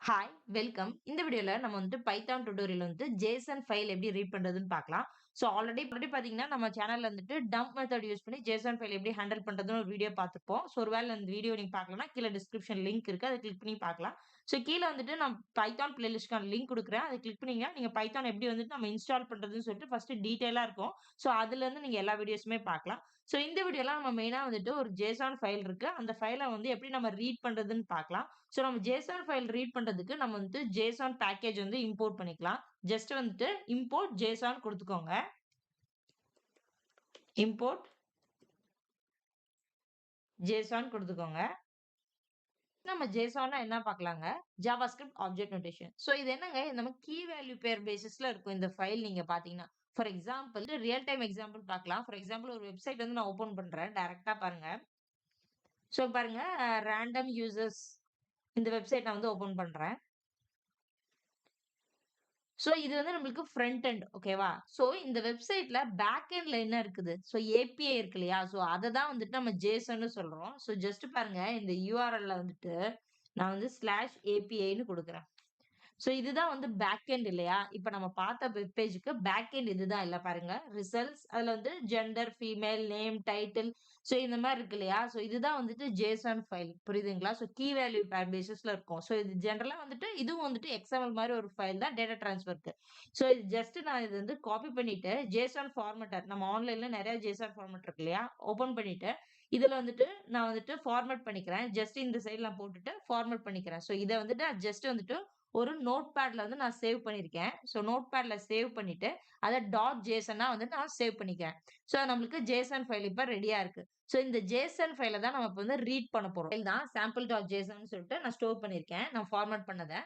Hi, welcome. இந்த வீடியோல நம்ம பைத்தான் டியூட்டோரியல் ஜேசன் ஃபைல் எப்படி ரீட் பண்றதுன்னு பார்க்கலாம். ஆல்ரெடி பார்த்தீங்கன்னா, நம்ம சேனல்ல டம்ப் மெத்தட் யூஸ் பண்ணி ஜேசன் ஃபைல் எப்படி ஹேண்டில் பண்றதுன்னு ஒரு வீடியோ பார்த்திருப்போம். ஒருவேளை அந்த வீடியோ நீங்க பார்க்கலன்னா, கீழ டிஸ்கிரிப்ஷன் லிங்க் இருக்கு. அத கிளிக் பண்ணி பார்க்கலாம். கீழ நான் பைத்தான் பிளேலிஸ்ட்க்கான லிங்க் குடுக்குறேன். அத கிளிக் பண்ணீங்கன்னா, நீங்க பைத்தான் எப்படி நம்ம இன்ஸ்டால் பண்றதுன்னு சொல்லிட்டு ஃபர்ஸ்ட் டீட்டெயிலா இருக்கும். அதுலருந்து நீங்க எல்லா வீடியோஸுமே பார்க்கலாம். இந்த வீடியோல நம்ம மெயினா ஒரு ஜேசன் ஃபைல் இருக்கு. அந்த ஃபைல எப்படி நம்ம ரீட் பண்றதுன்னு பார்க்கலாம். நம்ம JSON ஃபைல் ரீட் பண்றதுக்கு நம்ம JSON பேக்கேஜ் இம்போர்ட் பண்ணிக்கலாம். ஜஸ்ட் இம்போர்ட் JSON குடுத்துக்கோங்க. இம்போர்ட் JSON குடுத்துக்கோங்க. நம்ம JSON என்ன பார்க்கலாங்க? JavaScript object notation. இது என்னங்க நம்ம கீ வேல்யூ பேர் பேசிஸ்ல இருக்கும் இந்த ஃபைல் நீங்க பார்த்தீங்கன்னா. For example real time example பார்க்கலாம். ஃபார் எக்ஸாம்பிள் ஒரு வெப்சைட் நான் ஓப்பன் பண்றேன். டைரக்ட்டா பாருங்க. பாருங்க ராண்டம் யூசர்ஸ் இந்த வெப்சைட் நான் ஓப்பன் பண்றேன். இது நம்மளுக்கு ஃப்ரண்ட் எண்ட் ஓகேவா? இந்த வெப்சைட்ல பேக் எண்ட்ல என்ன இருக்குது? ஏபிஐ இருக்கு இல்லையா? அத தான் நம்ம JSON ன்னு சொல்றோம். ஜஸ்ட் பாருங்க இந்த URLல நான் ஸ்லாஷ் APIன்னு குடுக்குறேன். இதுதான் பேக் எண்ட் இல்லையா? இப்ப நம்ம பார்த்த வெப் பேஜ்க்கு பேக் எண்ட் இதுதான் இல்ல பாருங்க. ரிசல்ட்ஸ் அதுல ஜெண்டர், ஃபீமேல், நேம், டைட்டில் இந்த மாரி இருக்கு இல்லையா? இதுதான் JSON ஃபைல் புரியுதுங்களா? கீ வேல்யூ பேர் பேசிஸ்ல இருக்கும். இது ஜெனரலா இதுவும் XML மாரி ஒரு ஃபைல் தான் டேட்டா ட்ரான்ஸ்ஃபர்க்கு. இது ஜஸ்ட் நான் இது காப்பி பண்ணிட்டு JSON ஃபார்மேட்டர் நம்ம ஆன்லைன்ல நெறைய JSON ஃபார்மேட் இருக்கு இல்லையா? ஓப்பன் பண்ணிட்டு இதுல நான் ஃபார்மேட் பண்ணிக்கிறேன். ஜஸ்ட் இந்த சைடுல நான் போட்டுட்டு ஃபார்மேட் பண்ணிக்கிறேன். இத ஜஸ்ட் ஒரு நோட்பேட்ல நான் சேவ் பண்ணியிருக்கேன். நோட்பேட்ல சேவ் பண்ணிட்டு, அத டாட் ஜேசன்னா நான் சேவ் பண்ணிக்கிறேன். நம்மளுக்கு ஜேசன் ஃபைல் இப்ப ரெடியா இருக்கு. இந்த ஜேசன் ஃபைல தான் நம்ம இப்ப ரீட் பண்ண போறோம். ஃபைல் தான் சாம்பிள் டாட் ஜேசன்னு சொல்லிட்டு நான் ஸ்டோர் பண்ணியிருக்கேன். நான் ஃபார்மேட் பண்ணத.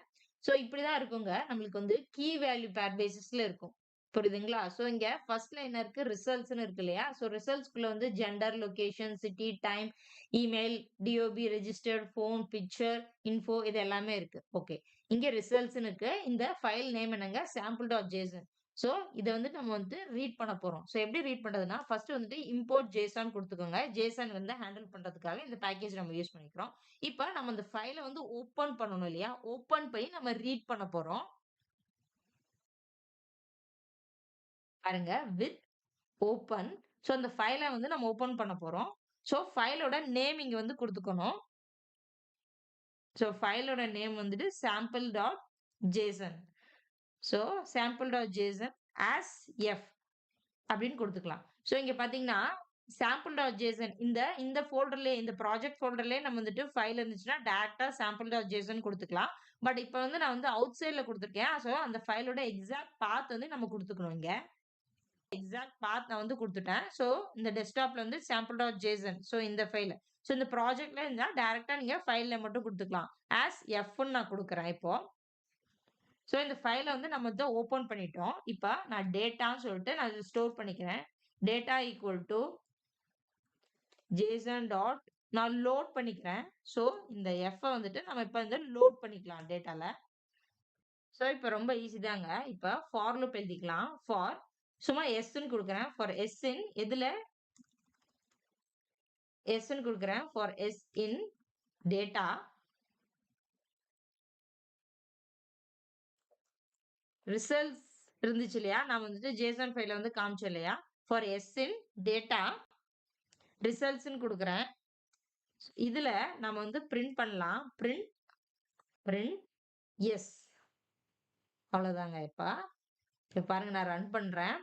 இப்படிதான் இருக்குங்க. நம்மளுக்கு கீ வேல்யூ பேர் பேசிஸ்ல இருக்கும். புரியுதுங்களா? இங்க ஃபர்ஸ்ட்ல என்ன இருக்கு? ரிசல்ட்ஸ்ன்னு இருக்கு இல்லையா? ரிசல்ட்ஸ்குள்ள gender, location, city, time, email, DOB, registered, phone, picture, info இது எல்லாமே இருக்கு. ஓகே. இங்க ரிசல்ட்ஸ்ன்னு இருக்கு. இந்த ஃபைல் நேம் என்னங்க? Sample dot JSON. இத நம்ம ரீட் பண்ண போறோம். எப்படி ரீட் பண்றதுன்னா, ஃபர்ஸ்ட் இம்போர்ட் ஜேசன் குடுத்துக்கோங்க. ஜேசன் ஹேண்டில் பண்றதுக்காக இந்த பேக்கேஜ் நம்ம யூஸ் பண்ணிக்கிறோம். இப்ப நம்ம அந்த ஃபைல ஓப்பன் பண்ணணும் இல்லையா? ஓப்பன் பண்ணி நம்ம ரீட் பண்ண போறோம். பாருங்க வித் ஓப்பன். அந்த ஃபைல நம்ம ஓப்பன் பண்ண போறோம். ஃபைலோட நேம் இங்க குடுத்துக்கணும். ஃபைலோட name sample dot JSON. Sample dot JSON as F அப்படின்னு குடுத்துக்கலாம். இங்க பார்த்தீங்கன்னா, சாம்பிள் டாட் ஜேசன் இந்த ஃபோல்டர்லயே இந்த ப்ராஜெக்ட் ஃபோல்டர்லயே நம்ம ஃபைல் இருந்துச்சுன்னா, டைரக்ட்டா சாம்பிள் டாட் ஜேசன் குடுத்துக்கலாம். பட் இப்ப நான் அவுட் சைட்ல குடுத்துருக்கேன். அந்த ஃபைலோட எக்ஸாக்ட் பாத் நம்ம குடுத்துக்கணும் இங்க. எக்ஸாக்ட் பாத் நான் குடுத்துட்டேன். இந்த டெஸ்க்டாப்ல சாம்பிள் டாட் ஜேசன். இந்த ஃபைல். இந்த ப்ராஜெக்ட்ல இருந்தா டைரக்ட்டா நீங்க ஃபைல் நேம் மட்டும் குடுத்துக்கலாம். ஆஸ் எஃப்ன்னு நான் குடுக்குறேன் இப்போ. இந்த ஃபைல நம்ம ஓப்பன் பண்ணிட்டோம். இப்ப நான் டேட்டான்னு சொல்லிட்டு நான் இத ஸ்டோர் பண்ணிக்கிறேன். Data equal to JSON dot நான் லோட் பண்ணிக்கிறேன். இந்த எஃப் நம்ம இப்ப லோட் பண்ணிக்கலாம் டேட்டால. இப்ப ரொம்ப ஈஸி தாங்க. இப்ப ஃபார் லூப் எழுதிக்கலாம். ஃபார் சும்மா எஸ்ன்னு குடுக்குறேன். ஃபார் எஸ் இன் எதுல? எஸ்ன்னு குடுக்குறேன். For S in data results இருந்துச்சு இல்லையா? நான் ஜேசன் ஃபைல காமிச்சேன் இல்லையா? ஃபார் எஸ் இன் டேட்டா ரிசல்ட்ஸ்ன்னு குடுக்குறேன். இதுல நம்ம பிரிண்ட் பண்ணலாம். Print S. அவ்வளவுதாங்க இப்ப பாருங்க நான் ரன் பண்றேன்.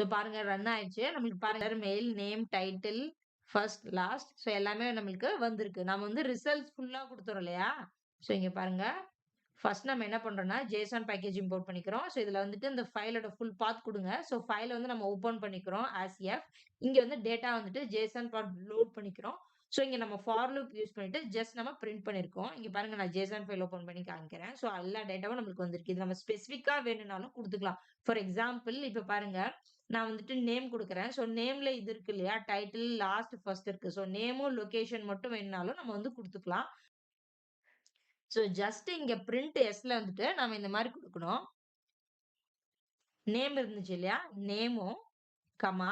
பாருங்க ரன் ஆயிடுச்சு. நம்மளுக்கு பாருங்க mail, name, title, first, last எல்லாமே நம்மளுக்கு வந்திருக்கு. நம்ம ரிசல்ட்ஸ் ஃபுல்லா குடுத்துறோம் இல்லையா? இங்க பாருங்க. ஃபர்ஸ்ட் நம்ம என்ன பண்றோம்னா, JSON பேக்கேஜ் இம்போர்ட் பண்ணிக்கிறோம். இதுல இந்த ஃபைலோட ஃபுல் பாத் குடுங்க. ஃபைல நம்ம ஓப்பன் பண்ணிக்கிறோம் ஆஸ் எஃப். இங்க டேட்டா JSON பாத் லோட் பண்ணிக்கிறோம். இங்க நம்ம ஃபார் லூப் யூஸ் பண்ணிட்டு ஜஸ்ட் நம்ம பிரிண்ட் பண்ணியிருக்கோம். இங்க பாருங்க நான் JSON ஃபைல் ஓப்பன் பண்ணி காமிக்கிறேன். எல்லா டேட்டாவும் நம்மளுக்கு வந்திருக்கு. இது நம்ம ஸ்பெசிஃபிக்கா வேணும்னாலும் குடுத்துக்கலாம். ஃபார் எக்ஸாம்பிள் இப்ப பாருங்க நான் நேம் குடுக்குறேன். நேம்ல இது இருக்கு இல்லையா? டைட்டில், லாஸ்ட், ஃபர்ஸ்ட் இருக்கு. நேமும், லொகேஷன் மட்டும் வேணும்னாலும் நம்ம குடுத்துக்கலாம். ஜஸ்ட் இங்க பிரிண்ட் எஸ்ல நாம இந்த மாரி குடுக்கணும். நேம் இருந்துச்சு இல்லையா? நேமும், கமா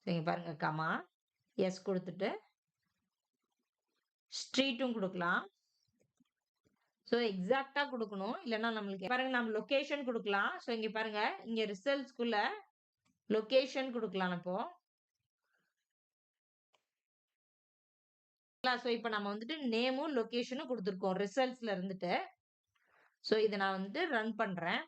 இங்க பாருங்க கமா, எஸ் குடுத்துட்டு ஸ்ட்ரீட்டும் குடுக்கலாம். ஸோ எக்ஸாக்ட்டா குடுக்கணும். இல்லன்னா நம்மளுக்கு பாருங்க நம்ம லொகேஷன் குடுக்கலாம். ஸோ இங்க பாருங்க, இங்க ரிசல்ட்ஸ்குள்ள லொகேஷன் குடுக்கலாம் இப்போ. ஸோ இப்ப நம்ம வந்துட்டு நேமும், லொகேஷனும் குடுத்துருக்கோம் ரிசல்ட்ஸ்ல இருந்துட்டு. ஸோ இத நான் வந்துட்டு ரன் பண்றேன்.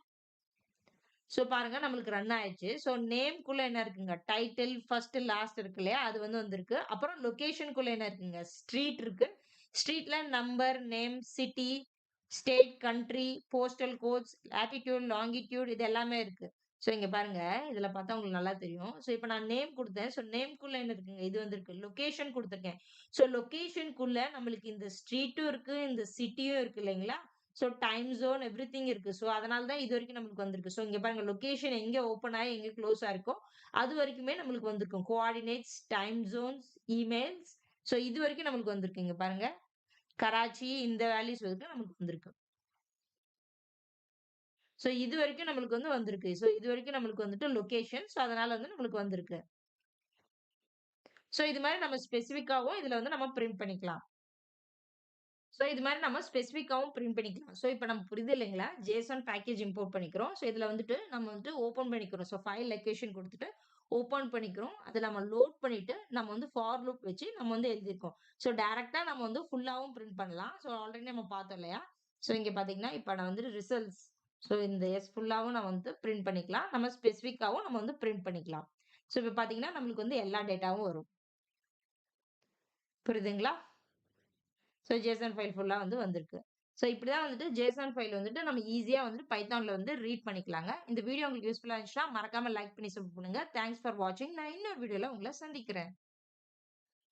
ஸோ பாருங்க நம்மளுக்கு ரன் ஆயிடுச்சு. ஸோ நேம்க்குள்ள என்ன இருக்குங்க? டைட்டில், ஃபர்ஸ்ட், லாஸ்ட் இருக்கு இல்லையா? அது வந்து வந்திருக்கு. அப்புறம் லொகேஷனுக்குள்ள என்ன இருக்குங்க? ஸ்ட்ரீட் இருக்கு. ஸ்ட்ரீட்ல number, name, city, state, country, postal codes, latitude, longitude இது எல்லாமே இருக்கு. ஸோ இங்க பாருங்க. இதுல பார்த்தா உங்களுக்கு நல்லா தெரியும். ஸோ இப்ப நான் நேம் குடுத்தேன். ஸோ நேம்க்குள்ள என்ன இருக்குங்க? இது வந்திருக்கு. லொகேஷன் குடுத்துருக்கேன். ஸோ லொகேஷனுக்குள்ள நம்மளுக்கு இந்த ஸ்ட்ரீட்டும் இருக்கு, இந்த சிட்டியும் இருக்கு இல்லைங்களா? ஸோ டைம் ஜோன் எவ்ரிதிங் இருக்கு. ஸோ அதனால தான் இதுவரைக்கும் நம்மளுக்கு வந்திருக்கு. ஸோ இங்க பாருங்க லொகேஷன் எங்க ஓப்பன் ஆயி எங்க குளோஸ் ஆயிருக்கோ, அது வரைக்குமே நம்மளுக்கு வந்திருக்கும். Coordinates, time zones, emails. So இதுவரைக்கும் நம்மளுக்கு வந்திருக்கு. இங்க பாருங்க. கராச்சி இந்த வேல்யூஸ் வரைக்கும் நமக்கு வந்திருக்கு. ஸோ இதுவரைக்கும் நம்மளுக்கு வந்து வந்திருக்கு. ஸோ இதுவரைக்கும் நம்மளுக்கு வந்துட்டு லொகேஷன். ஸோ அதனால வந்து நம்மளுக்கு வந்திருக்கு. ஸோ இது மாரி நம்ம ஸ்பெசிஃபிக்காவும் இதுல வந்து நம்ம பிரிண்ட் பண்ணிக்கலாம். ஸோ இது மாரி நம்ம ஸ்பெசிஃபிக்காவும் பிரிண்ட் பண்ணிக்கலாம். ஸோ இப்ப நமக்கு புரியுது இல்லைங்களா? ஜேசன் பேக்கேஜ் இம்போர்ட் பண்ணிக்கிறோம். ஸோ இதுல வந்துட்டு நம்ம வந்துட்டு ஓப்பன் பண்ணிக்கிறோம். ஸோ ஃபைல் லொகேஷன் குடுத்துட்டு ஓப்பன் பண்ணிக்கிறோம். அத நம்ம லோட் பண்ணிட்டு நம்ம வந்து ஃபார் லூப் வச்சு நம்ம வந்து எழுதியிருக்கோம். ஸோ டைரக்ட்டா நம்ம வந்து ஃபுல்லாவும் பிரிண்ட் பண்ணலாம். ஸோ ஆல்ரெடி நம்ம பார்த்தோம் இல்லையா? ஸோ இங்க பார்த்தீங்கன்னா, இப்ப நான் வந்துட்டு ரிசல்ட்ஸ் ஸோ இந்த ஃபுல்லாவும் நம்ம வந்து பிரிண்ட் பண்ணிக்கலாம். நம்ம ஸ்பெசிஃபிக்காவும் நம்ம வந்து பிரிண்ட் பண்ணிக்கலாம். ஸோ இப்ப பார்த்தீங்கன்னா, நம்மளுக்கு வந்து எல்லா டேட்டாவும் வரும். புரியுதுங்களா? ஸோ ஜேசன் ஃபைல் ஃபுல்லா வந்து வந்திருக்கு. ஸோ இப்படிதான் வந்துட்டு ஜேசன் ஃபைல் வந்துட்டு நம்ம ஈஸியா வந்து பைத்தான்ல வந்து ரீட் பண்ணிக்கலாங்க. இந்த வீடியோ உங்களுக்கு யூஸ்ஃபுல்லா இருந்துச்சுன்னா மறக்காம லைக் பண்ணி சப்போர்ட் பண்ணுங்க. தேங்க்ஸ் ஃபார் வாட்சிங். நான் இன்னொரு வீடியோல உங்கள சந்திக்கிறேன்.